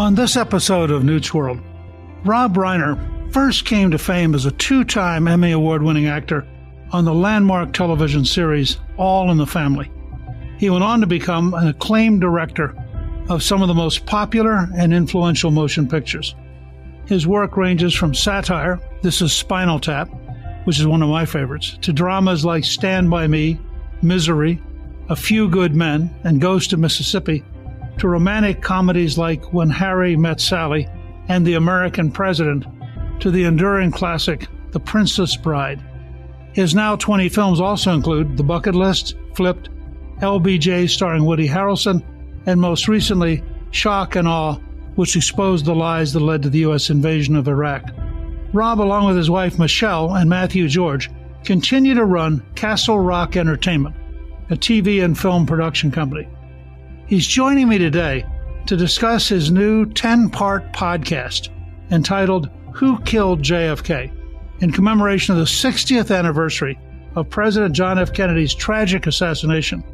On this episode of Newt's World, Rob Reiner first came to fame as a two-time Emmy Award-winning actor on the landmark television series All in the Family. He went on to become an acclaimed director of some of the most popular and influential motion pictures. His work ranges from satire, Is Spinal Tap, which is one of my favorites, to dramas like Stand By Me, Misery, A Few Good Men, and Ghost of Mississippi, to romantic comedies like When Harry Met Sally and The American President, to the enduring classic The Princess Bride. His now 20 films also include The Bucket List, Flipped, LBJ starring Woody Harrelson, and most recently, Shock and Awe, which exposed the lies that led to the U.S. invasion of Iraq. Rob, along with his wife Michelle and Matthew George, continue to run Castle Rock Entertainment, a TV and film production company. He's joining me today to discuss his new 10-part podcast entitled Who Killed JFK, in commemoration of the 60th anniversary of President John F. Kennedy's tragic assassination.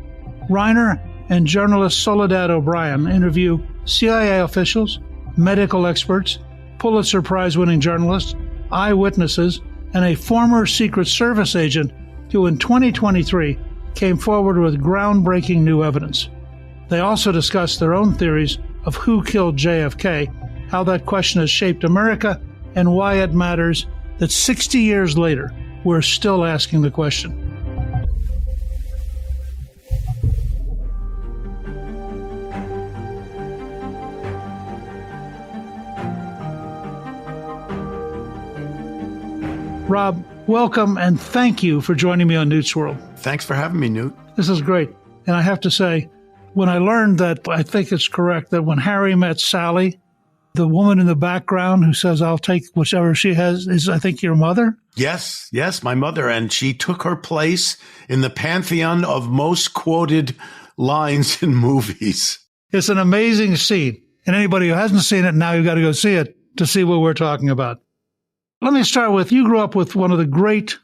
Reiner and journalist Soledad O'Brien interview CIA officials, medical experts, Pulitzer-prize winning journalists, eyewitnesses, and a former Secret Service agent who in 2023 came forward with groundbreaking new evidence. They also discuss their own theories of who killed JFK, how that question has shaped America, and why it matters that 60 years later, we're still asking the question. Rob, welcome and thank you for joining me on Newt's World. Thanks for having me, Newt. This is great. And I have to say, when I learned that, I think it's correct, that when Harry met Sally, the woman in the background who says, I'll take whichever she has, is, I think, your mother? Yes, my mother. And she took her place in the pantheon of most quoted lines in movies. It's an amazing scene. And anybody who hasn't seen it, now you've got to go see it to see what we're talking about. Let me start with, you grew up with one of the great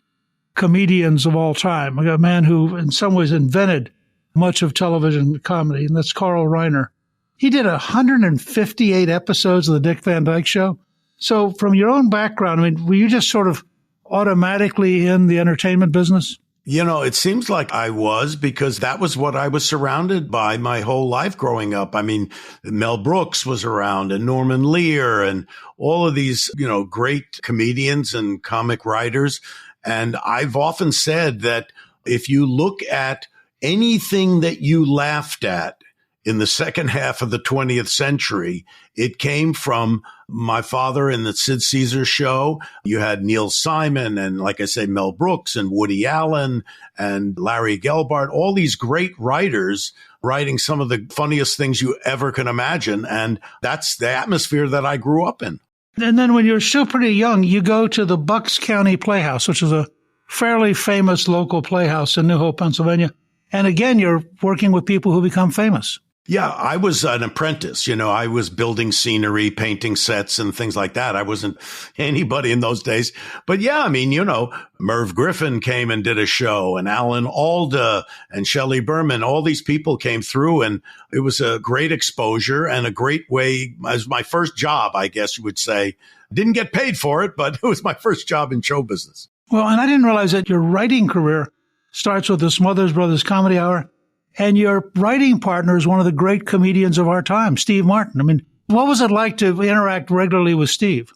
comedians of all time, a man who in some ways invented much of television comedy, and that's Carl Reiner. He did 158 episodes of the Dick Van Dyke Show. So from your own background, I mean, were you just sort of automatically in the entertainment business? You know, it seems like I was, because that was what I was surrounded by my whole life growing up. I mean, Mel Brooks was around and Norman Lear and all of these, great comedians and comic writers. And I've often said that if you look at anything that you laughed at in the second half of the 20th century, it came from my father in the Sid Caesar Show. You had Neil Simon and, like I say, Mel Brooks and Woody Allen and Larry Gelbart, all these great writers writing some of the funniest things you ever can imagine. And that's the atmosphere that I grew up in. And then when you're still pretty young, you go to the Bucks County Playhouse, which is a fairly famous local playhouse in New Hope, Pennsylvania. And again, you're working with people who become famous. Yeah, I was an apprentice. I was building scenery, painting sets and things like that. I wasn't anybody in those days. But yeah, I mean, Merv Griffin came and did a show, and Alan Alda and Shelley Berman, all these people came through, and it was a great exposure and a great way, as my first job, I guess you would say. Didn't get paid for it, but it was my first job in show business. Well, and I didn't realize that your writing career starts with the Smothers Brothers Comedy Hour. And your writing partner is one of the great comedians of our time, Steve Martin. I mean, what was it like to interact regularly with Steve?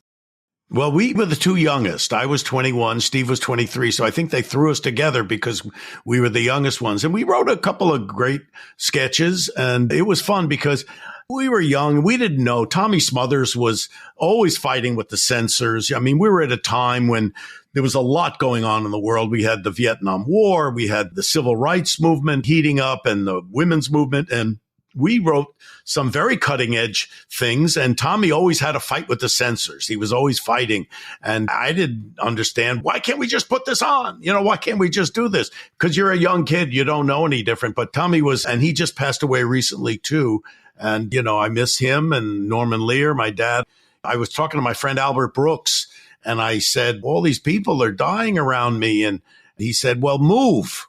Well, we were the two youngest. I was 21, Steve was 23. So I think they threw us together because we were the youngest ones. And we wrote a couple of great sketches, and it was fun because we were young. We didn't know. Tommy Smothers was always fighting with the censors. I mean, we were at a time when there was a lot going on in the world. We had the Vietnam War. We had the civil rights movement heating up and the women's movement. And we wrote some very cutting edge things. And Tommy always had a fight with the censors. He was always fighting. And I didn't understand, why can't we just put this on? Why can't we just do this? Because you're a young kid. You don't know any different. But Tommy was, and he just passed away recently too. And, I miss him and Norman Lear, my dad. I was talking to my friend Albert Brooks, and I said, all these people are dying around me. And he said, well, move.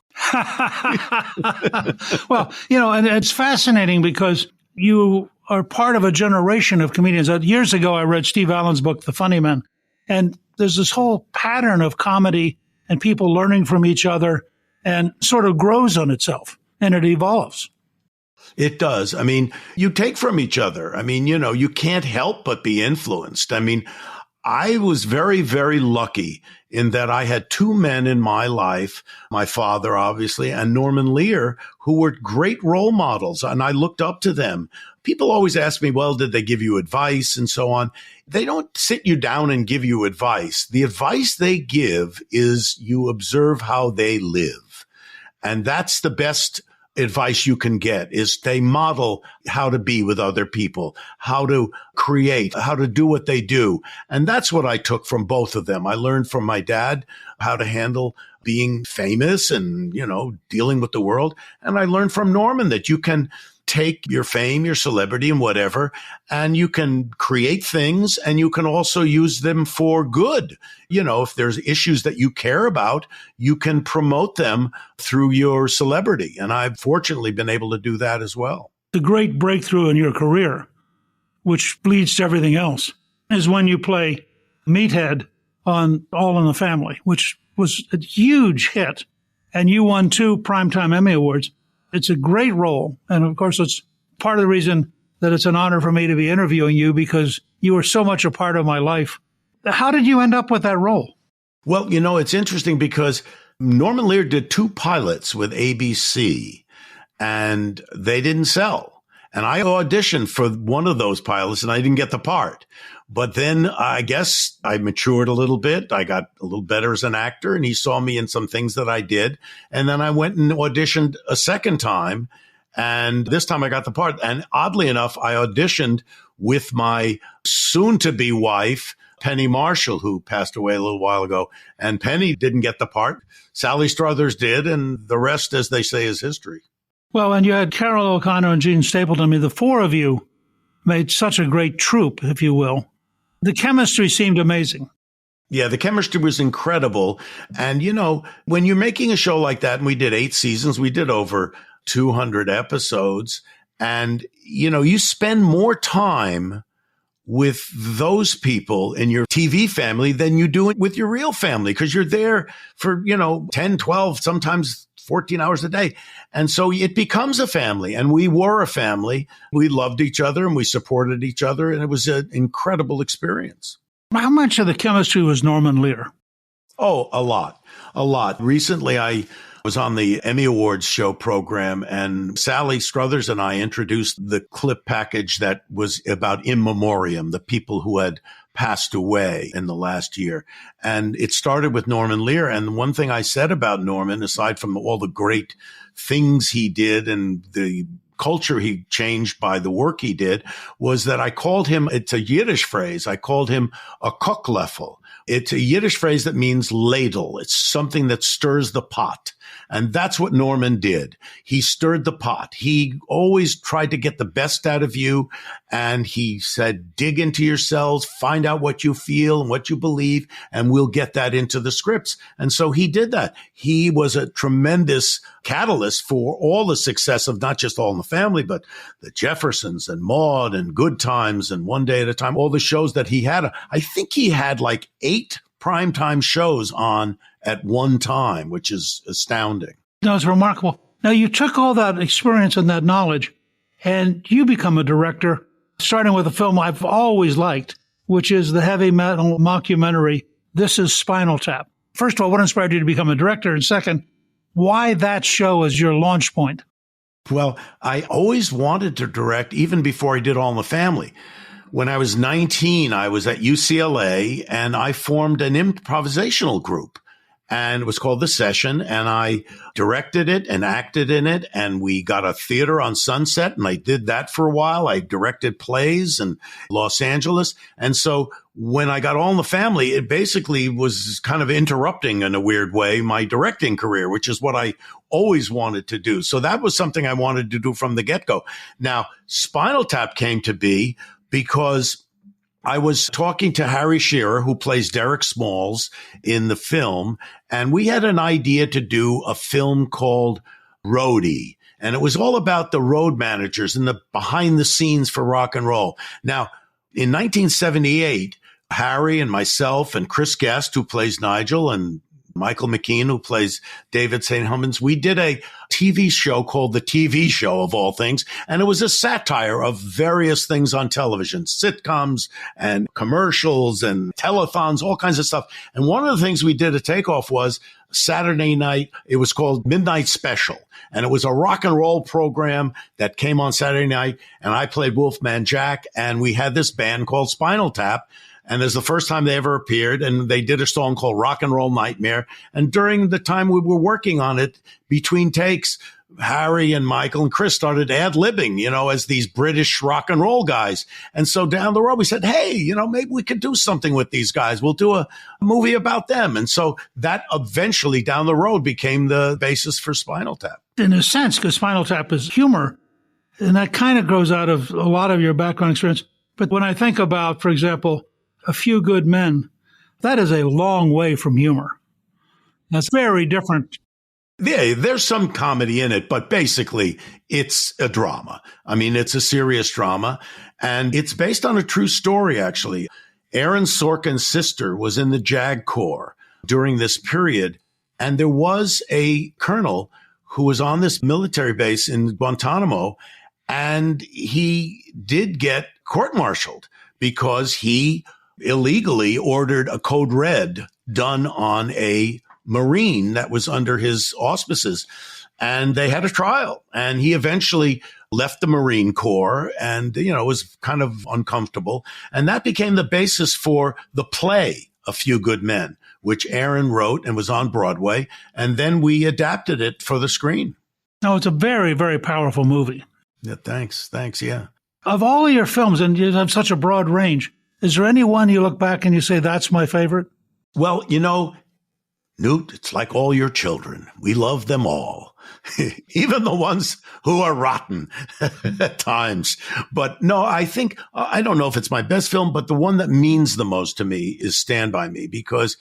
Well, and it's fascinating because you are part of a generation of comedians. Years ago, I read Steve Allen's book, The Funny Men, and there's this whole pattern of comedy and people learning from each other and sort of grows on itself and it evolves. It does. I mean, you take from each other. I mean, you can't help but be influenced. I mean, I was very, very lucky in that I had two men in my life, my father, obviously, and Norman Lear, who were great role models, and I looked up to them. People always ask me, well, did they give you advice and so on? They don't sit you down and give you advice. The advice they give is you observe how they live. And that's the best advice you can get, is they model how to be with other people, how to create, how to do what they do. And that's what I took from both of them. I learned from my dad how to handle being famous and, dealing with the world. And I learned from Norman that you can take your fame, your celebrity and whatever, and you can create things and you can also use them for good. If there's issues that you care about, you can promote them through your celebrity. And I've fortunately been able to do that as well. The great breakthrough in your career, which leads to everything else, is when you play Meathead on All in the Family, which was a huge hit. And you won 2 Primetime Emmy Awards. It's a great role. And of course, it's part of the reason that it's an honor for me to be interviewing you, because you were so much a part of my life. How did you end up with that role? Well, it's interesting because Norman Lear did 2 pilots with ABC and they didn't sell. And I auditioned for one of those pilots and I didn't get the part. But then I guess I matured a little bit. I got a little better as an actor and he saw me in some things that I did. And then I went and auditioned a second time. And this time I got the part. And oddly enough, I auditioned with my soon-to-be wife, Penny Marshall, who passed away a little while ago. And Penny didn't get the part. Sally Struthers did. And the rest, as they say, is history. Well, and you had Carol O'Connor and Gene Stapleton. I mean, the 4 of you made such a great troupe, if you will. The chemistry seemed amazing. Yeah, the chemistry was incredible. And, when you're making a show like that, and we did 8 seasons, we did over 200 episodes, and, you spend more time with those people in your TV family than you do with your real family, because you're there for, 10, 12, sometimes 14 hours a day. And so it becomes a family, and we were a family. We loved each other and we supported each other. And it was an incredible experience. How much of the chemistry was Norman Lear? Oh, a lot. Recently, I was on the Emmy Awards show program, and Sally Struthers and I introduced the clip package that was about in memoriam, the people who had passed away in the last year. And it started with Norman Lear. And one thing I said about Norman, aside from all the great things he did and the culture he changed by the work he did, was that I called him, it's a Yiddish phrase, I called him a kokleffel. It's a Yiddish phrase that means ladle. It's something that stirs the pot. And that's what Norman did. He stirred the pot. He always tried to get the best out of you. And he said, dig into yourselves, find out what you feel and what you believe, and we'll get that into the scripts. And so he did that. He was a tremendous catalyst for all the success of not just All in the Family, but the Jeffersons and Maude and Good Times and One Day at a Time, all the shows that he had. I think he had like 8 primetime shows on at one time, which is astounding. No, it's remarkable. Now, you took all that experience and that knowledge, and you become a director, starting with a film I've always liked, which is the heavy metal mockumentary, This Is Spinal Tap. First of all, what inspired you to become a director? And second, why that show as your launch point? Well, I always wanted to direct, even before I did All in the Family. When I was 19, I was at UCLA and I formed an improvisational group, and it was called The Session, and I directed it and acted in it, and we got a theater on Sunset, and I did that for a while. I directed plays in Los Angeles. And so when I got All in the Family, it basically was kind of interrupting in a weird way my directing career, which is what I always wanted to do. So that was something I wanted to do from the get-go. Now, Spinal Tap came to be because I was talking to Harry Shearer, who plays Derek Smalls in the film, and we had an idea to do a film called Roadie. And it was all about the road managers and the behind the scenes for rock and roll. Now, in 1978, Harry and myself and Chris Guest, who plays Nigel, and Michael McKean, who plays David St. Helens, we did a TV show called The TV Show, of all things. And it was a satire of various things on television, sitcoms and commercials and telethons, all kinds of stuff. And one of the things we did a takeoff was Saturday night. It was called Midnight Special. And it was a rock and roll program that came on Saturday night. And I played Wolfman Jack. And we had this band called Spinal Tap. And it's the first time they ever appeared, and they did a song called Rock and Roll Nightmare. And during the time we were working on it, between takes, Harry and Michael and Chris started ad-libbing, as these British rock and roll guys. And so down the road, we said, hey, maybe we could do something with these guys. We'll do a movie about them. And so that eventually down the road became the basis for Spinal Tap. In a sense, because Spinal Tap is humor, and that kind of grows out of a lot of your background experience. But when I think about, for example, A Few Good Men, that is a long way from humor. That's very different. Yeah, there's some comedy in it, but basically it's a drama. I mean, it's a serious drama, and it's based on a true story, actually. Aaron Sorkin's sister was in the JAG Corps during this period, and there was a colonel who was on this military base in Guantanamo, and he did get court-martialed because he illegally ordered a code red done on a Marine that was under his auspices. And they had a trial, and he eventually left the Marine Corps, and, it was kind of uncomfortable. And that became the basis for the play, A Few Good Men, which Aaron wrote and was on Broadway. And then we adapted it for the screen. No, it's a very, very powerful movie. Yeah, thanks. Yeah. Of all of your films, and you have such a broad range, is there any one you look back and you say, that's my favorite? Well, Newt, it's like all your children. We love them all, even the ones who are rotten at times. But no, I don't know if it's my best film, but the one that means the most to me is Stand By Me, because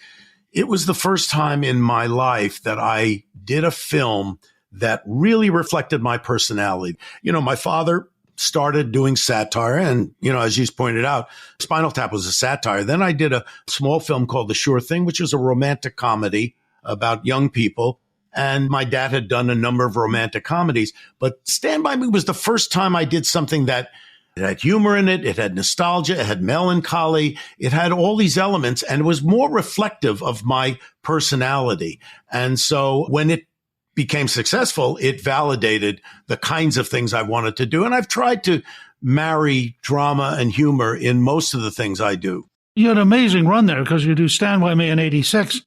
it was the first time in my life that I did a film that really reflected my personality. My father started doing satire. And, as you pointed out, Spinal Tap was a satire. Then I did a small film called The Sure Thing, which is a romantic comedy about young people. And my dad had done a number of romantic comedies. But Stand By Me was the first time I did something that it had humor in it. It had nostalgia. It had melancholy. It had all these elements. And it was more reflective of my personality. And so when it became successful, it validated the kinds of things I wanted to do. And I've tried to marry drama and humor in most of the things I do. You had an amazing run there, because you do Stand By Me in 86.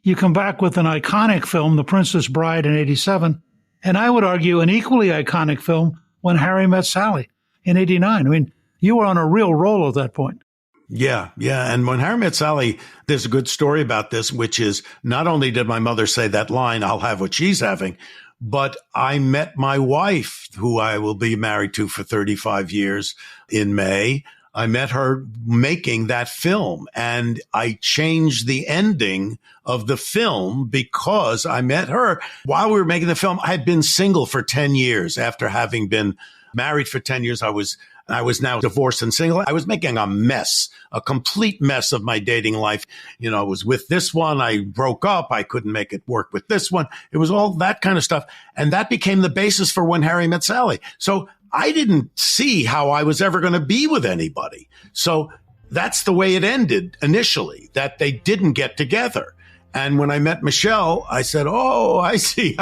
You come back with an iconic film, The Princess Bride, in 87. And I would argue an equally iconic film, When Harry Met Sally, in 89. I mean, you were on a real roll at that point. Yeah. And When Harry Met Sally, there's a good story about this, which is not only did my mother say that line, I'll have what she's having, but I met my wife, who I will be married to for 35 years in May. I met her making that film, and I changed the ending of the film because I met her while we were making the film. I had been single for 10 years after having been married for 10 years. I was now divorced and single. I was making a mess, a complete mess of my dating life. I was with this one. I broke up. I couldn't make it work with this one. It was all that kind of stuff. And that became the basis for When Harry Met Sally. So I didn't see how I was ever going to be with anybody. So that's the way it ended initially, that they didn't get together. And when I met Michelle, I said, oh, I see.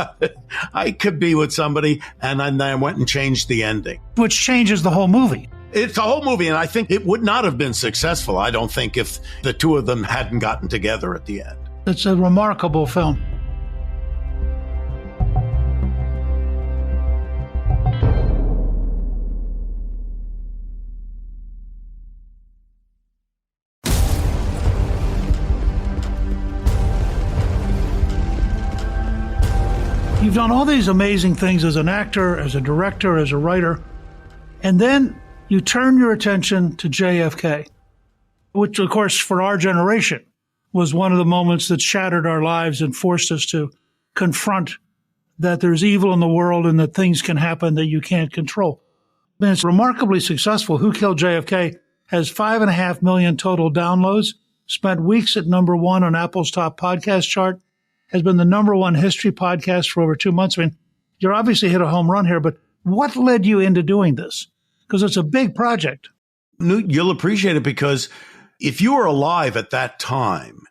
I could be with somebody. And then I went and changed the ending. Which changes the whole movie. It's a whole movie. And I think it would not have been successful, I don't think, if the two of them hadn't gotten together at the end. It's a remarkable film. You've done all these amazing things as an actor, as a director, as a writer, and then you turn your attention to JFK, which, of course, for our generation, was one of the moments that shattered our lives and forced us to confront that there's evil in the world and that things can happen that you can't control. And it's remarkably successful. Who Killed JFK has 5.5 million total downloads, spent weeks at #1 on Apple's top podcast chart, has been the #1 history podcast for over 2 months. I mean, you're obviously hit a home run here, but what led you into doing this? Because it's a big project. Newt, you'll appreciate it because if you were alive at that time,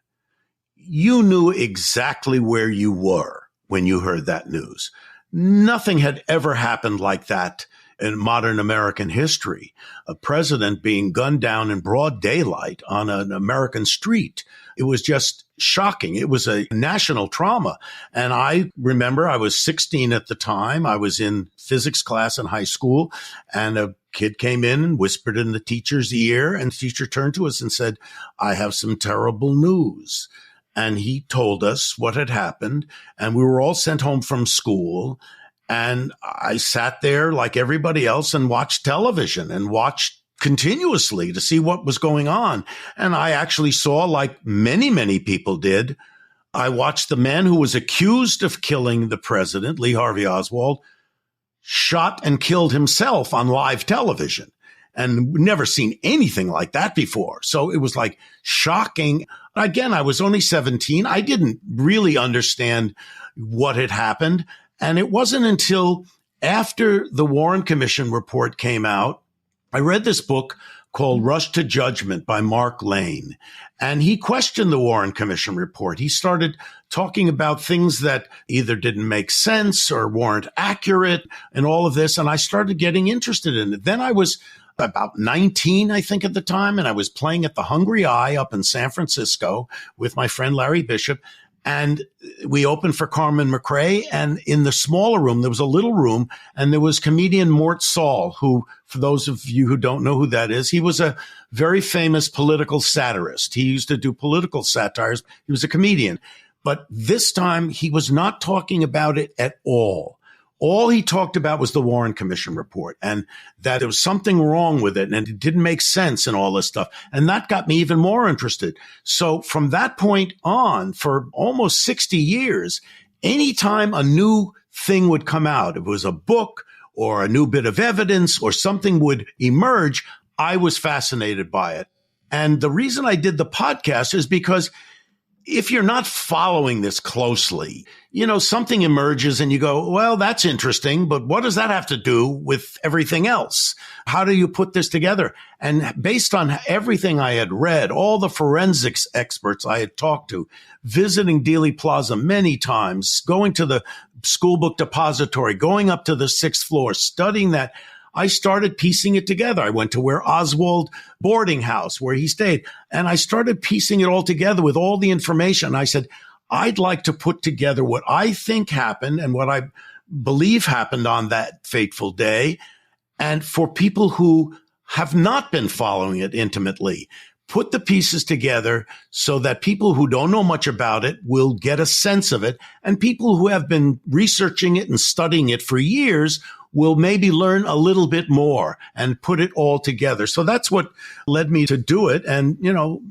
you knew exactly where you were when you heard that news. Nothing had ever happened like that in modern American history. A president being gunned down in broad daylight on an American street. It was just shocking. It was a national trauma. And I remember I was 16 at the time. I was in physics class in high school, and a kid came in and whispered in the teacher's ear, and the teacher turned to us and said, "I have some terrible news." And he told us what had happened, and we were all sent home from school. And I sat there like everybody else and watched television and watched continuously to see what was going on. And I actually saw, like many, many people did, I watched the man who was accused of killing the president, Lee Harvey Oswald, shot and killed himself on live television. And never seen anything like that before. So it was like shocking. Again, I was only 17. I didn't really understand what had happened. And it wasn't until after the Warren Commission report came out, I read this book called Rush to Judgment by Mark Lane. And he questioned the Warren Commission report. He started talking about things that either didn't make sense or weren't accurate and all of this. And I started getting interested in it. Then I was about 19, I think, at the time, and I was playing at the Hungry Eye up in San Francisco with my friend Larry Bishop. And we opened for Carmen McRae, and in the smaller room, there was a little room, and there was comedian Mort Saul, who, for those of you who don't know who that is, he was a very famous political satirist. He used to do political satires. He was a comedian. But this time, he was not talking about it at all. All he talked about was the Warren Commission report and that there was something wrong with it and it didn't make sense and all this stuff. And that got me even more interested. So from that point on, for almost 60 years, anytime a new thing would come out, if it was a book or a new bit of evidence or something would emerge, I was fascinated by it. And the reason I did the podcast is because if you're not following this closely, something emerges and you go, well, that's interesting, but what does that have to do with everything else? How do you put this together? And based on everything I had read, all the forensics experts I had talked to, visiting Dealey Plaza many times, going to the school book depository, going up to the 6th floor, studying that, I started piecing it together. I went to where Oswald boarding house, where he stayed, and I started piecing it all together with all the information. I said, I'd like to put together what I think happened and what I believe happened on that fateful day. And for people who have not been following it intimately, put the pieces together so that people who don't know much about it will get a sense of it. And people who have been researching it and studying it for years will maybe learn a little bit more and put it all together. So that's what led me to do it. And,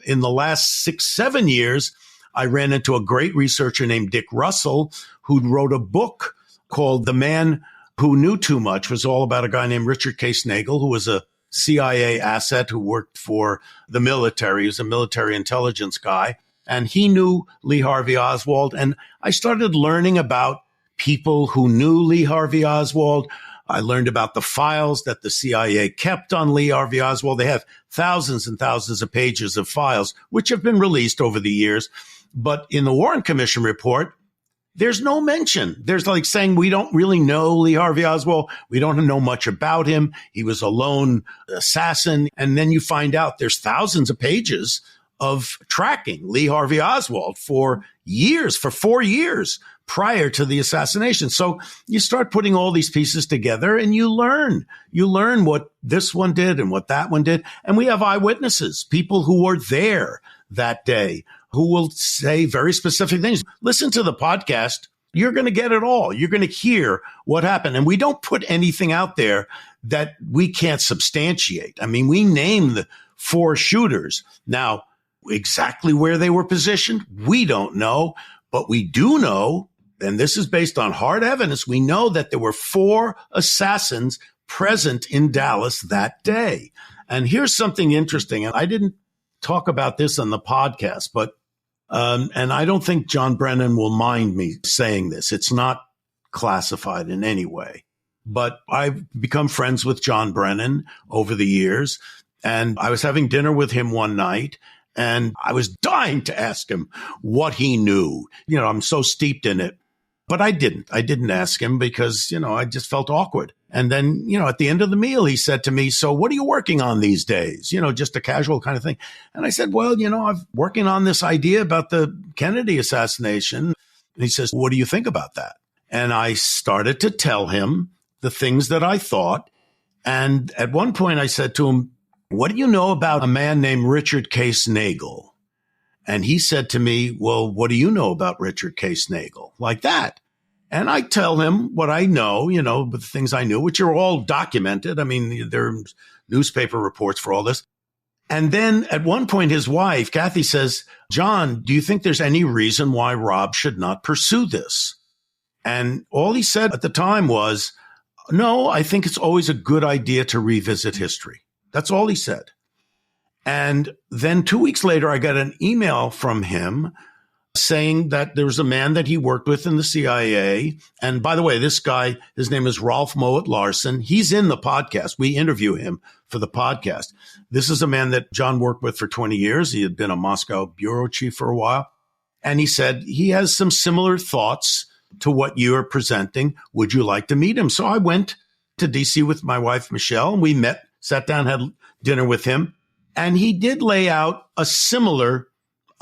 in the last 6-7 years, I ran into a great researcher named Dick Russell, who wrote a book called The Man Who Knew Too Much. It was all about a guy named Richard Case Nagel, who was a CIA asset who worked for the military. He was a military intelligence guy. And he knew Lee Harvey Oswald. And I started learning about people who knew Lee Harvey Oswald. I learned about the files that the CIA kept on Lee Harvey Oswald. They have thousands and thousands of pages of files, which have been released over the years. But in the Warren Commission report, there's no mention. There's like saying we don't really know Lee Harvey Oswald. We don't know much about him. He was a lone assassin. And then you find out there's thousands of pages of tracking Lee Harvey Oswald for years, for 4 years prior to the assassination. So you start putting all these pieces together and you learn what this one did and what that one did. And we have eyewitnesses, people who were there that day, who will say very specific things. Listen to the podcast. You're going to get it all. You're going to hear what happened. And we don't put anything out there that we can't substantiate. I mean, we name the 4 shooters. Now, exactly where they were positioned, we don't know. But we do know and this is based on hard evidence, we know that there were 4 assassins present in Dallas that day. And here's something interesting, and I didn't talk about this on the podcast, but and I don't think John Brennan will mind me saying this. It's not classified in any way. But I've become friends with John Brennan over the years, and I was having dinner with him one night, and I was dying to ask him what he knew. You know, I'm so steeped in it. But I didn't. I didn't ask him because, you know, I just felt awkward. And then, you know, at the end of the meal, he said to me, "So what are you working on these days?" You know, just a casual kind of thing. And I said, "Well, you know, I'm working on this idea about the Kennedy assassination." And he says, "What do you think about that?" And I started to tell him the things that I thought. And at one point I said to him, "What do you know about a man named Richard Case Nagel?" And he said to me, "Well, what do you know about Richard Case Nagel?" Like that. And I tell him what I know, you know, the things I knew, which are all documented. I mean, there are newspaper reports for all this. And then at one point, his wife, Kathy, says, "John, do you think there's any reason why Rob should not pursue this?" And all he said at the time was, "No, I think it's always a good idea to revisit history." That's all he said. And then 2 weeks later, I got an email from him saying that there was a man that he worked with in the CIA. And by the way, this guy, his name is Rolf Mowat Larson. He's in the podcast. We interview him for the podcast. This is a man that John worked with for 20 years. He had been a Moscow bureau chief for a while. And he said he has some similar thoughts to what you're presenting. Would you like to meet him? So I went to DC with my wife, Michelle, and we met, sat down, had dinner with him. And he did lay out a similar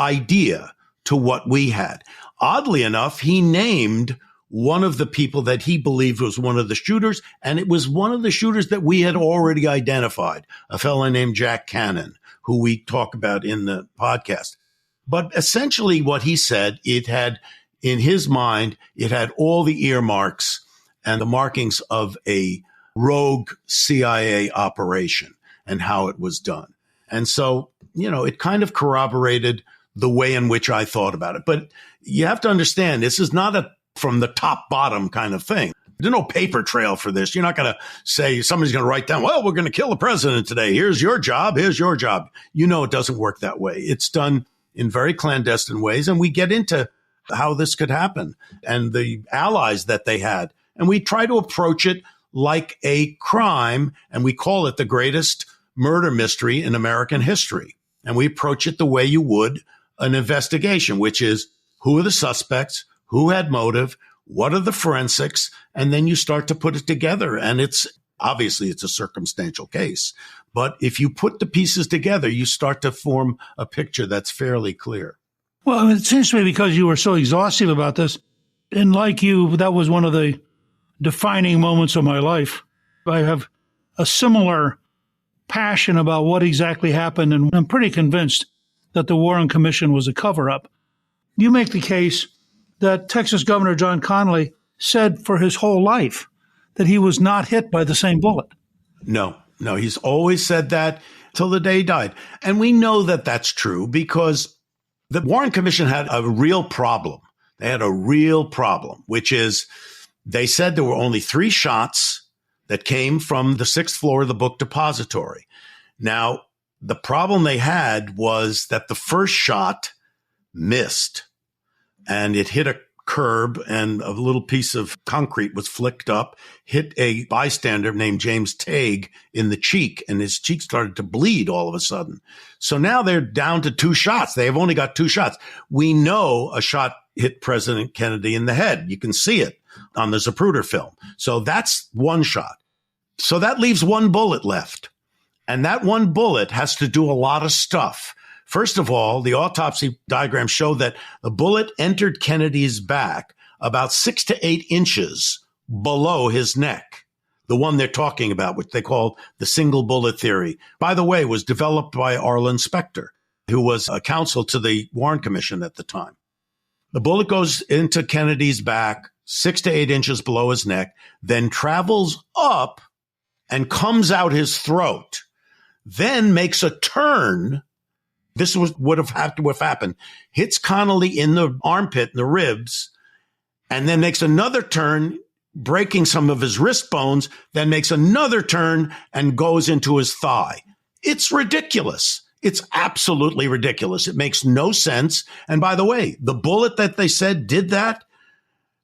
idea to what we had. Oddly enough, he named one of the people that he believed was one of the shooters, and it was one of the shooters that we had already identified, a fellow named Jack Cannon, who we talk about in the podcast. But essentially what he said, it had, in his mind, it had all the earmarks and the markings of a rogue CIA operation and how it was done. And so, you know, it kind of corroborated the way in which I thought about it. But you have to understand, this is not a from the top bottom kind of thing. There's no paper trail for this. You're not going to say somebody's going to write down, "Well, we're going to kill the president today. Here's your job. Here's your job." You know, it doesn't work that way. It's done in very clandestine ways. And we get into how this could happen and the allies that they had. And we try to approach it like a crime. And we call it the greatest murder mystery in American history. And we approach it the way you would an investigation, which is who are the suspects, who had motive, what are the forensics, and then you start to put it together. And it's obviously it's a circumstantial case, but if you put the pieces together, you start to form a picture that's fairly clear. Well, it seems to me because you were so exhaustive about this, and like you, that was one of the defining moments of my life. I have a similar passion about what exactly happened, and I'm pretty convinced that the Warren Commission was a cover-up. You make the case that Texas Governor John Connally said for his whole life that he was not hit by the same bullet. No, he's always said that till the day he died. And we know that that's true because the Warren Commission had a real problem. They had a real problem, which is they said there were only 3 shots that came from the 6th floor of the book depository. Now, the problem they had was that the first shot missed and it hit a curb and a little piece of concrete was flicked up, hit a bystander named James Tague in the cheek, and his cheek started to bleed all of a sudden. So now they're down to 2 shots. They have only got 2 shots. We know a shot hit President Kennedy in the head. You can see it on the Zapruder film. So that's 1 shot. So that leaves 1 bullet left. And that 1 bullet has to do a lot of stuff. First of all, the autopsy diagrams show that the bullet entered Kennedy's back about 6 to 8 inches below his neck. The one they're talking about, which they call the single bullet theory, by the way, was developed by Arlen Specter, who was a counsel to the Warren Commission at the time. The bullet goes into Kennedy's back 6 to 8 inches below his neck, then travels up and comes out his throat, then makes a turn. This would have had to have happened. Hits Connally in the armpit, in the ribs, and then makes another turn, breaking some of his wrist bones, then makes another turn and goes into his thigh. It's ridiculous. It's absolutely ridiculous. It makes no sense. And by the way, the bullet that they said did that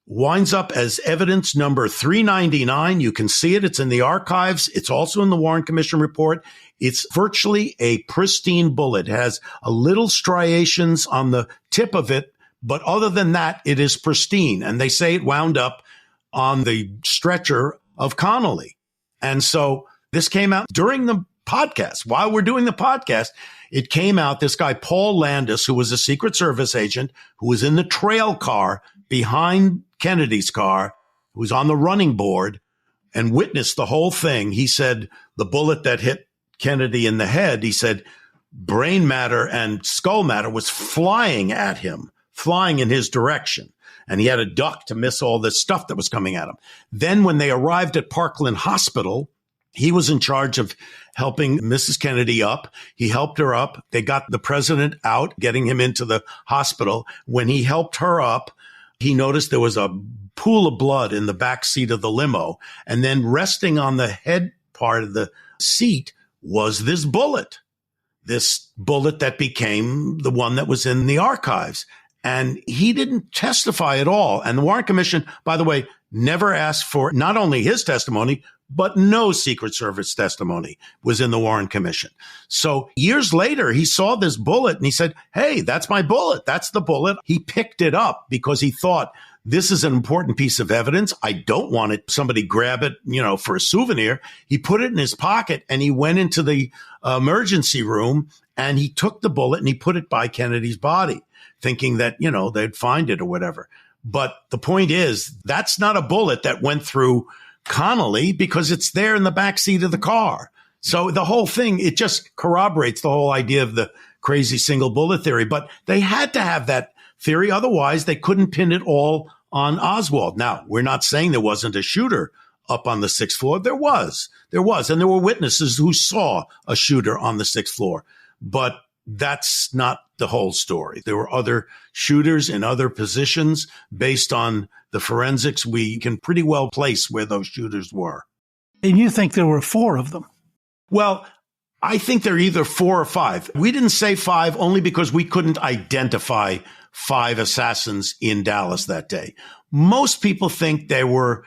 winds up as evidence number 399. You can see it. It's in the archives. It's also in the Warren Commission report. It's virtually a pristine bullet. It has a little striations on the tip of it, but other than that, it is pristine. And they say it wound up on the stretcher of Connolly. And so this came out during the podcast. While we're doing the podcast, it came out, this guy, Paul Landis, who was a Secret Service agent, who was in the trail car behind Kennedy's car, who was on the running board and witnessed the whole thing. He said the bullet that hit Kennedy in the head, he said brain matter and skull matter was flying at him, flying in his direction. And he had a duck to miss all this stuff that was coming at him. Then when they arrived at Parkland Hospital, he was in charge of helping Mrs. Kennedy up. He helped her up. They got the president out, getting him into the hospital. When he helped her up, he noticed there was a pool of blood in the back seat of the limo. And then resting on the head part of the seat was this bullet that became the one that was in the archives. And he didn't testify at all. And the Warren Commission, by the way, never asked for not only his testimony, but no Secret Service testimony was in the Warren Commission. So years later, he saw this bullet and he said, hey, that's my bullet. That's the bullet. He picked it up because he thought, this is an important piece of evidence. I don't want somebody grab it, for a souvenir. He put it in his pocket and he went into the emergency room and he took the bullet and he put it by Kennedy's body, thinking that, they'd find it or whatever. But the point is, that's not a bullet that went through Connolly because it's there in the back seat of the car. So the whole thing, it just corroborates the whole idea of the crazy single bullet theory. But they had to have that theory. Otherwise, they couldn't pin it all on Oswald. Now, we're not saying there wasn't a shooter up on the sixth floor. There was. And there were witnesses who saw a shooter on the sixth floor. But that's not the whole story. There were other shooters in other positions. Based on the forensics, we can pretty well place where those shooters were. And you think there were 4 of them? Well, I think they're either 4 or 5. We didn't say 5 only because we couldn't identify 5 assassins in Dallas that day. Most people think there were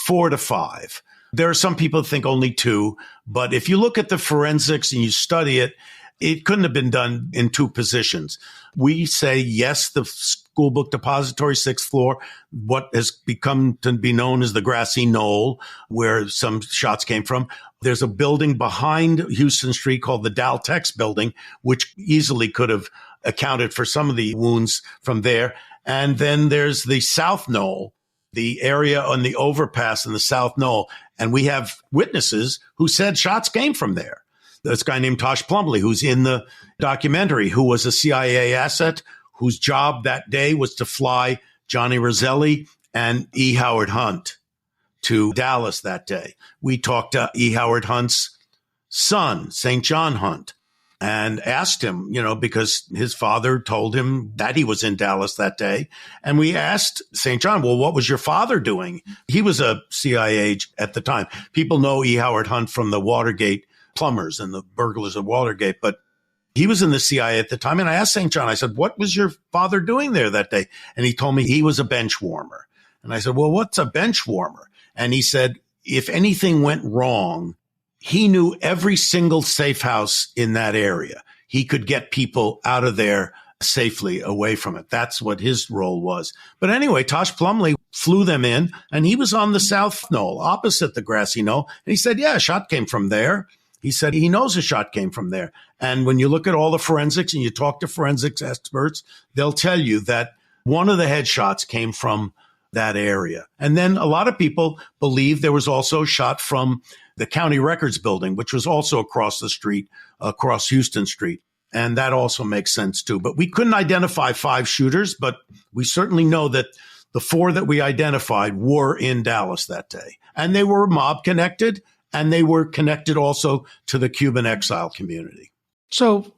4 to 5. There are some people who think only 2. But if you look at the forensics and you study it, it couldn't have been done in 2 positions. We say, yes, the school book depository, 6th floor, what has become to be known as the grassy knoll, where some shots came from. There's a building behind Houston Street called the Daltex building, which easily could have accounted for some of the wounds from there. And then there's the South Knoll, the area on the overpass in the South Knoll. And we have witnesses who said shots came from there. This guy named Tosh Plumley, who's in the documentary, who was a CIA asset, whose job that day was to fly Johnny Roselli and E. Howard Hunt to Dallas that day. We talked to E. Howard Hunt's son, St. John Hunt, and asked him, because his father told him that he was in Dallas that day. And we asked St. John, well, what was your father doing? He was a CIA agent at the time. People know E. Howard Hunt from the Watergate plumbers and the burglars of Watergate, but he was in the CIA at the time. And I asked St. John, I said, what was your father doing there that day? And he told me he was a bench warmer. And I said, well, what's a bench warmer? And he said, if anything went wrong, he knew every single safe house in that area. He could get people out of there safely away from it. That's what his role was. But anyway, Tosh Plumley flew them in and he was on the South Knoll opposite the grassy knoll. And he said, yeah, a shot came from there. He said he knows a shot came from there. And when you look at all the forensics and you talk to forensics experts, they'll tell you that one of the headshots came from that area. And then a lot of people believe there was also a shot from the county records building, which was also across the street, across Houston Street. And that also makes sense too. But we couldn't identify 5 shooters, but we certainly know that the 4 that we identified were in Dallas that day. And they were mob connected. And they were connected also to the Cuban exile community. So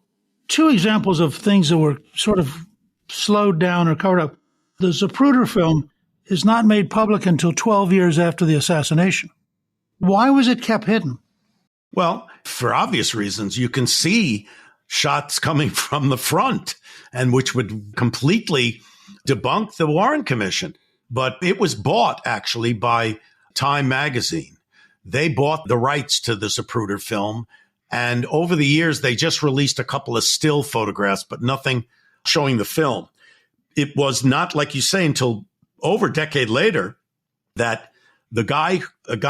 2 examples of things that were sort of slowed down or covered up. The Zapruder film is not made public until 12 years after the assassination. Why was it kept hidden? Well, for obvious reasons. You can see shots coming from the front, and which would completely debunk the Warren Commission. But it was bought, actually, by Time magazine. They bought the rights to the Zapruder film, and over the years, they just released a couple of still photographs, but nothing showing the film. It was not, like you say, until over a decade later that a guy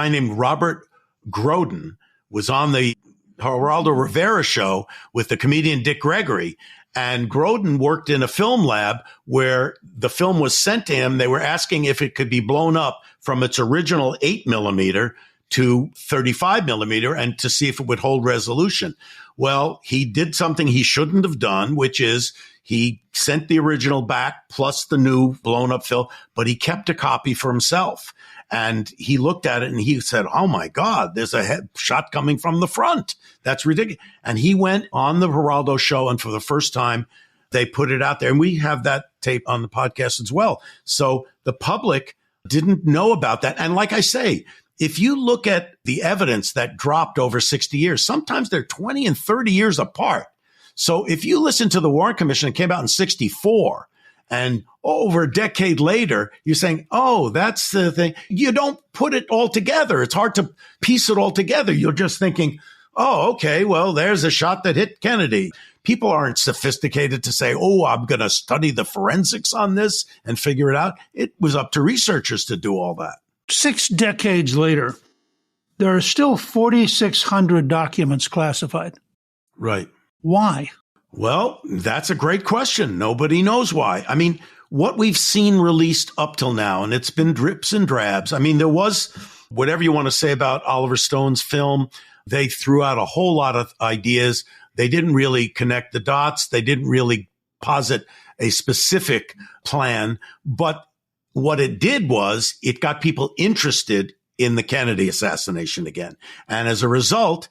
named Robert Grodin was on the Geraldo Rivera show with the comedian Dick Gregory. And Grodin worked in a film lab where the film was sent to him. They were asking if it could be blown up from its original 8mm to 35mm and to see if it would hold resolution. Well, he did something he shouldn't have done, which is he sent the original back plus the new blown up film, but he kept a copy for himself. And he looked at it and he said, "Oh my God, there's a head shot coming from the front. That's ridiculous." And he went on the Geraldo show, and for the first time, they put it out there. And we have that tape on the podcast as well. So the public didn't know about that. And like I say, if you look at the evidence that dropped over 60 years, sometimes they're 20 and 30 years apart. So if you listen to the Warren Commission, it came out in 64, and over a decade later, you're saying, oh, that's the thing. You don't put it all together. It's hard to piece it all together. You're just thinking, oh, okay, well, there's a shot that hit Kennedy. People aren't sophisticated to say, oh, I'm going to study the forensics on this and figure it out. It was up to researchers to do all that. 6 decades later, there are still 4,600 documents classified. Right. Why? Well, that's a great question. Nobody knows why. I mean, what we've seen released up till now, and it's been drips and drabs. I mean, there was, whatever you want to say about Oliver Stone's film, they threw out a whole lot of ideas. They didn't really connect the dots. They didn't really posit a specific plan. But what it did was it got people interested in the Kennedy assassination again. And as a result,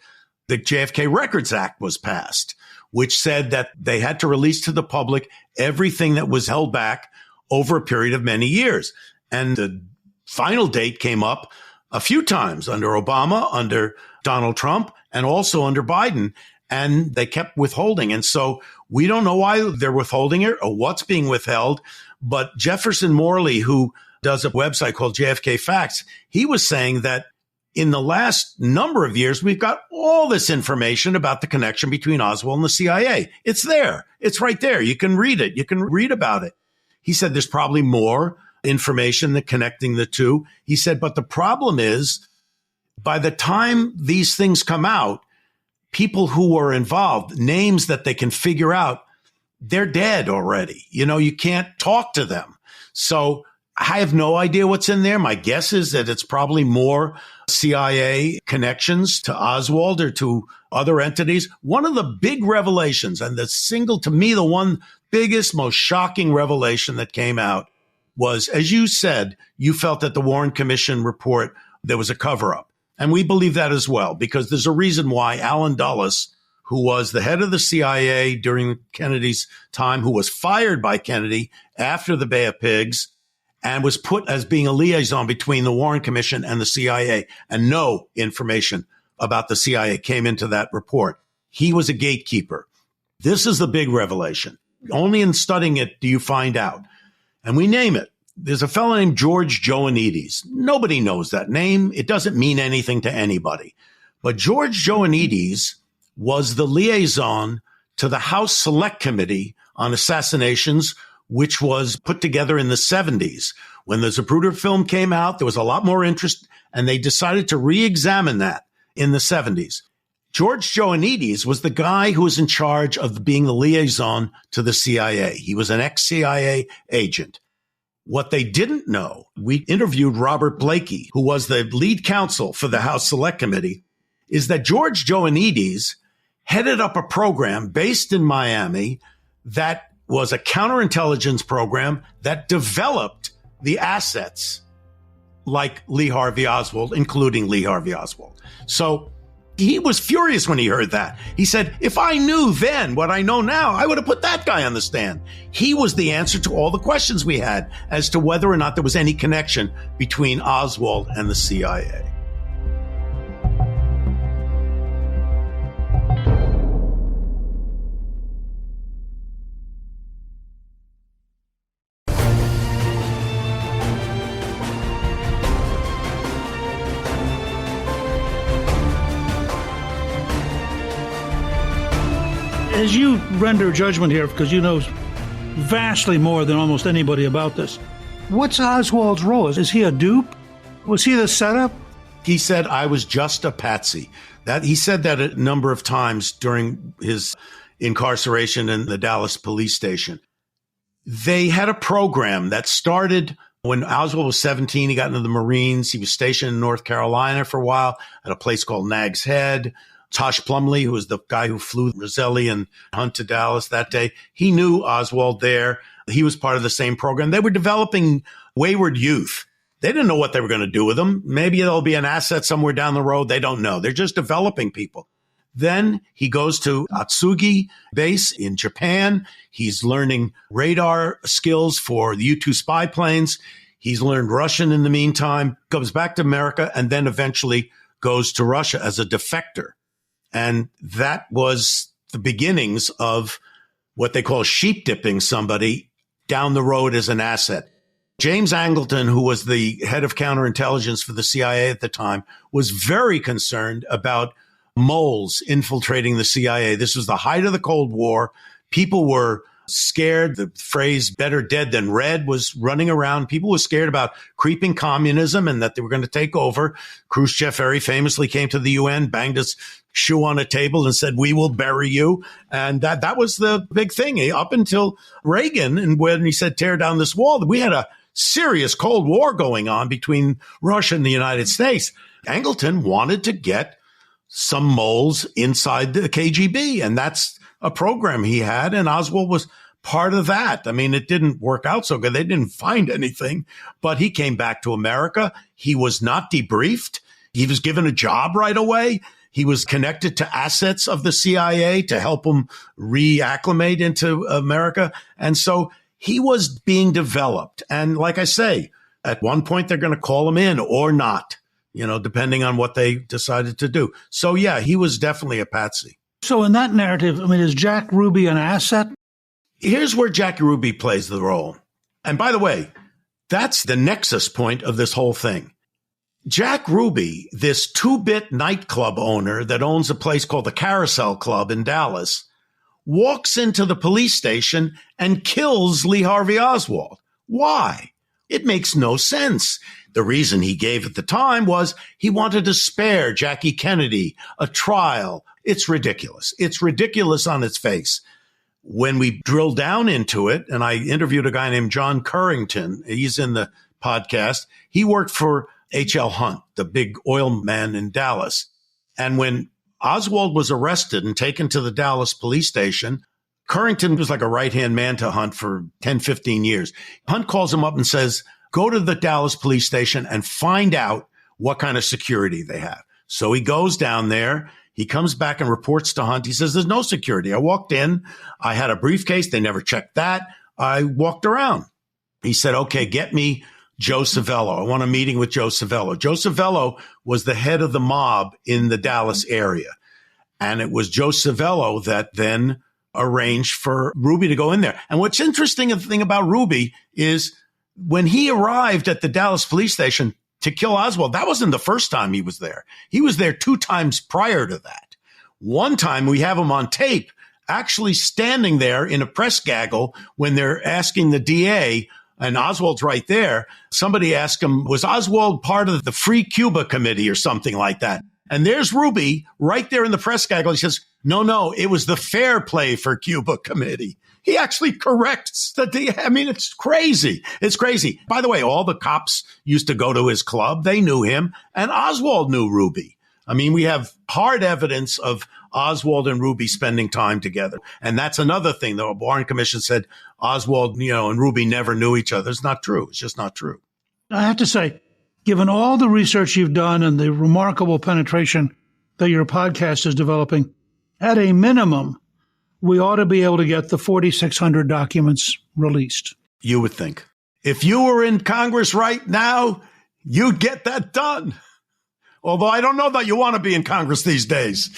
the JFK Records Act was passed, which said that they had to release to the public everything that was held back over a period of many years. And the final date came up a few times under Obama, under Donald Trump, and also under Biden. And they kept withholding. And so we don't know why they're withholding it or what's being withheld. But Jefferson Morley, who does a website called JFK Facts, he was saying that in the last number of years, we've got all this information about the connection between Oswald and the CIA. It's there. It's right there. You can read it. You can read about it. He said there's probably more information that connecting the two. He said, but the problem is by the time these things come out, people who were involved, names that they can figure out, they're dead already. You know, you can't talk to them. So I have no idea what's in there. My guess is that it's probably more CIA connections to Oswald or to other entities. One of the big revelations, and to me, the one biggest, most shocking revelation that came out was, as you said, you felt that the Warren Commission report, there was a cover-up. And we believe that as well, because there's a reason why Allen Dulles, who was the head of the CIA during Kennedy's time, who was fired by Kennedy after the Bay of Pigs, and was put as being a liaison between the Warren Commission and the CIA, and no information about the CIA came into that report. He was a gatekeeper. This is the big revelation. Only in studying it do you find out. And we name it. There's a fellow named George Joannides. Nobody knows that name. It doesn't mean anything to anybody. But George Joannides was the liaison to the House Select Committee on Assassinations, which was put together in the 70s. When the Zapruder film came out, there was a lot more interest, and they decided to re-examine that in the 70s. George Joannides was the guy who was in charge of being the liaison to the CIA. He was an ex-CIA agent. What they didn't know, we interviewed Robert Blakey, who was the lead counsel for the House Select Committee, is that George Joannides headed up a program based in Miami that was a counterintelligence program that developed the assets like Lee Harvey Oswald, including Lee Harvey Oswald. So He was furious when he heard that. He said, if I knew then what I know now, I would have put that guy on the stand. He was the answer to all the questions we had as to whether or not there was any connection between Oswald and the CIA. As you render judgment here, because you know vastly more than almost anybody about this, what's Oswald's role? Is he a dupe? Was he the setup? He said, I was just a patsy. He said that a number of times during his incarceration in the Dallas police station. They had a program that started when Oswald was 17. He got into the Marines. He was stationed in North Carolina for a while at a place called Nag's Head. Tosh Plumlee, who was the guy who flew Roselli and Hunt to Dallas that day, he knew Oswald there. He was part of the same program. They were developing wayward youth. They didn't know what they were going to do with them. Maybe they'll be an asset somewhere down the road. They don't know. They're just developing people. Then he goes to Atsugi base in Japan. He's learning radar skills for the U-2 spy planes. He's learned Russian in the meantime, comes back to America, and then eventually goes to Russia as a defector. And that was the beginnings of what they call sheep dipping somebody down the road as an asset. James Angleton, who was the head of counterintelligence for the CIA at the time, was very concerned about moles infiltrating the CIA. This was the height of the Cold War. People were scared. The phrase better dead than red was running around. People were scared about creeping communism and that they were going to take over. Khrushchev very famously came to the UN, banged his shoe on a table and said, we will bury you. And that was the big thing up until Reagan. And when he said, tear down this wall, we had a serious Cold War going on between Russia and the United States. Angleton wanted to get some moles inside the KGB. And that's a program he had. And Oswald was part of that. I mean, it didn't work out so good. They didn't find anything, but he came back to America. He was not debriefed. He was given a job right away. He was connected to assets of the CIA to help him reacclimate into America. And so he was being developed. And like I say, at one point, they're going to call him in or not, depending on what they decided to do. So, yeah, he was definitely a patsy. So in that narrative, is Jack Ruby an asset? Here's where Jack Ruby plays the role. And by the way, that's the nexus point of this whole thing. Jack Ruby, this two-bit nightclub owner that owns a place called the Carousel Club in Dallas, walks into the police station and kills Lee Harvey Oswald. Why? It makes no sense. The reason he gave at the time was he wanted to spare Jackie Kennedy a trial. It's ridiculous. It's ridiculous on its face. When we drill down into it, and I interviewed a guy named John Currington, he's in the podcast. He worked for H.L. Hunt, the big oil man in Dallas. And when Oswald was arrested and taken to the Dallas police station, Currington was like a right-hand man to Hunt for 10, 15 years. Hunt calls him up and says, go to the Dallas police station and find out what kind of security they have. So he goes down there. He comes back and reports to Hunt. He says, there's no security. I walked in. I had a briefcase. They never checked that. I walked around. He said, okay, get me Joe Civello. I want a meeting with Joe Civello. Joe Civello was the head of the mob in the Dallas area. And it was Joe Civello that then arranged for Ruby to go in there. And what's interesting, the thing about Ruby is when he arrived at the Dallas police station to kill Oswald, that wasn't the first time he was there. He was there 2 times prior to that. One time we have him on tape actually standing there in a press gaggle when they're asking the DA, and Oswald's right there. Somebody asked him, was Oswald part of the Free Cuba Committee or something like that? And there's Ruby right there in the press gaggle. He says, no, it was the Fair Play for Cuba Committee. He actually corrects the DA. It's crazy. It's crazy. By the way, all the cops used to go to his club. They knew him. And Oswald knew Ruby. We have hard evidence of Oswald and Ruby spending time together. And that's another thing. The Warren Commission said Oswald, and Ruby never knew each other. It's not true. It's just not true. I have to say, given all the research you've done and the remarkable penetration that your podcast is developing, at a minimum, we ought to be able to get the 4,600 documents released. You would think. If you were in Congress right now, you'd get that done. Although I don't know that you want to be in Congress these days.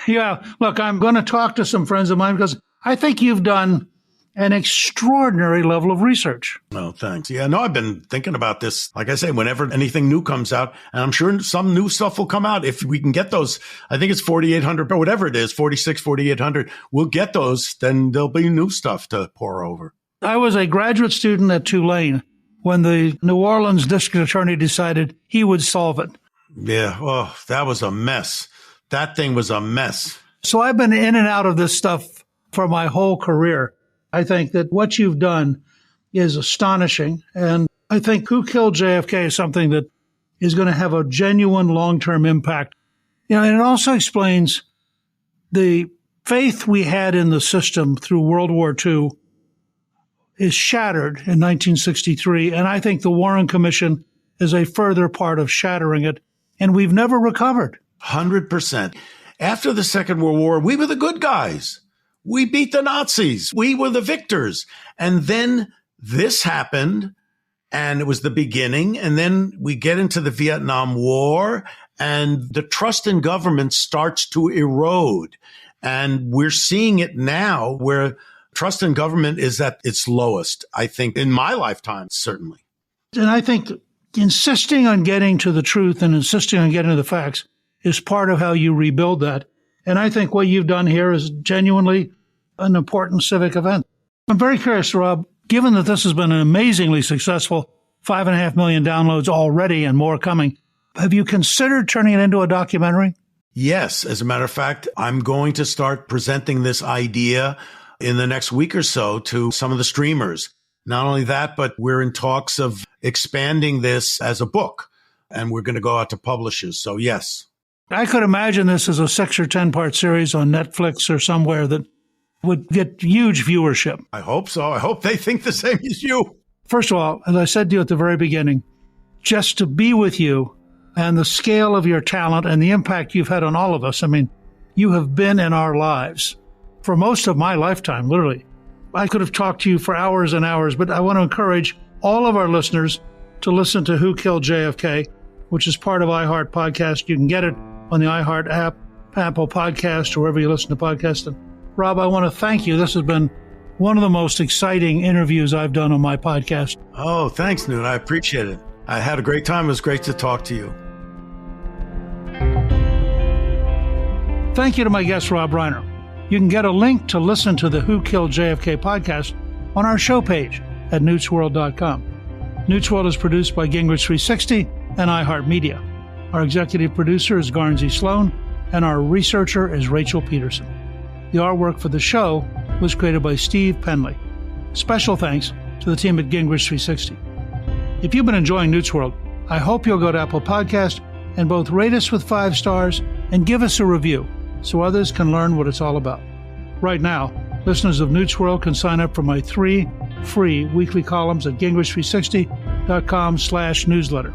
Yeah. Look, I'm going to talk to some friends of mine because I think you've done an extraordinary level of research. Oh, thanks. Yeah, no, I've been thinking about this. Like I say, whenever anything new comes out, and I'm sure some new stuff will come out. If we can get those, I think it's 4,800 or whatever it is, 4,800, we'll get those, then there'll be new stuff to pour over. I was a graduate student at Tulane when the New Orleans district attorney decided he would solve it. Yeah, oh, that was a mess. That thing was a mess. So I've been in and out of this stuff for my whole career. I think that what you've done is astonishing. And I think Who Killed JFK is something that is going to have a genuine long-term impact. And it also explains the faith we had in the system through World War II is shattered in 1963. And I think the Warren Commission is a further part of shattering it. And we've never recovered. 100%. After the Second World War, we were the good guys. We beat the Nazis. We were the victors. And then this happened, and it was the beginning. And then we get into the Vietnam War, and the trust in government starts to erode. And we're seeing it now where trust in government is at its lowest, I think, in my lifetime, certainly. And I think insisting on getting to the truth and insisting on getting to the facts is part of how you rebuild that. And I think what you've done here is genuinely an important civic event. I'm very curious, Rob, given that this has been an amazingly successful 5.5 million downloads already and more coming, have you considered turning it into a documentary? Yes. As a matter of fact, I'm going to start presenting this idea in the next week or so to some of the streamers. Not only that, but we're in talks of expanding this as a book, and we're going to go out to publishers. So yes. I could imagine this as a 6 or 10 part series on Netflix or somewhere that would get huge viewership. I hope so. I hope they think the same as you. First of all, as I said to you at the very beginning, just to be with you and the scale of your talent and the impact you've had on all of us. I mean, you have been in our lives for most of my lifetime, literally. I could have talked to you for hours and hours, but I want to encourage all of our listeners to listen to Who Killed JFK, which is part of iHeart Podcast. You can get it on the iHeart app, Apple Podcast, or wherever you listen to podcasts. And Rob, I want to thank you. This has been one of the most exciting interviews I've done on my podcast. Oh, thanks, Newt. I appreciate it. I had a great time. It was great to talk to you. Thank you to my guest, Rob Reiner. You can get a link to listen to the Who Killed JFK podcast on our show page at newtsworld.com. Newt's World is produced by Gingrich 360 and iHeartMedia. Our executive producer is Garnsey Sloan, and our researcher is Rachel Peterson. The artwork for the show was created by Steve Penley. Special thanks to the team at Gingrich 360. If you've been enjoying Newt's World, I hope you'll go to Apple Podcast and both rate us with 5 stars and give us a review so others can learn what it's all about. Right now, listeners of Newt's World can sign up for my 3 free weekly columns at gingrich360.com/newsletter.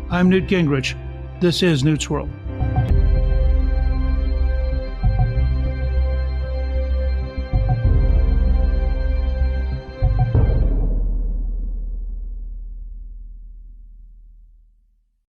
I'm Newt Gingrich. This is Newt's World.